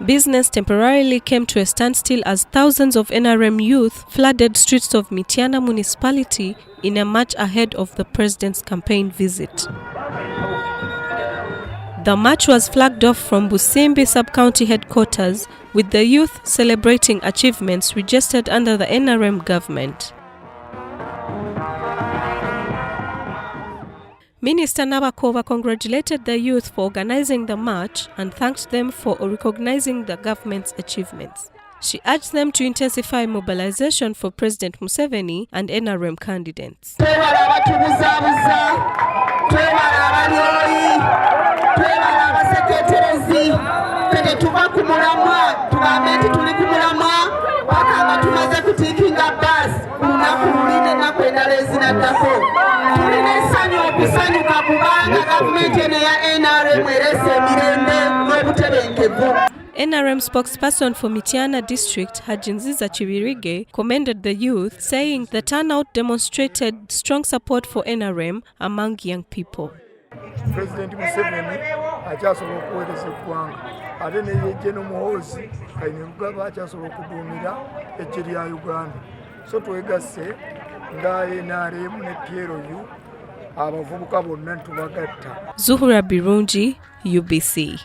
Business temporarily came to a standstill as thousands of NRM youth flooded streets of Mityana Municipality in a march ahead of the president's campaign visit. The march was flagged off from Busimbi sub-county headquarters, with the youth celebrating achievements registered under the NRM government. Minister Nabakooba congratulated the youth for organizing the march and thanked them for recognizing the government's achievements. She urged them to intensify mobilization for President Museveni and NRM candidates. NRM spokesperson for Mityana District, Judith commended the youth, saying the turnout demonstrated strong support for NRM among young people. President Museveni achasobola okuweereza eggwanga ate n'ebyejje n'omuhoozi kayinigaba achasobola okuduumira eggye lya Uganda. So twegasse nga NRM ne PLU abavubuka bonna ntubagatta. Zuhura Birungi, UBC.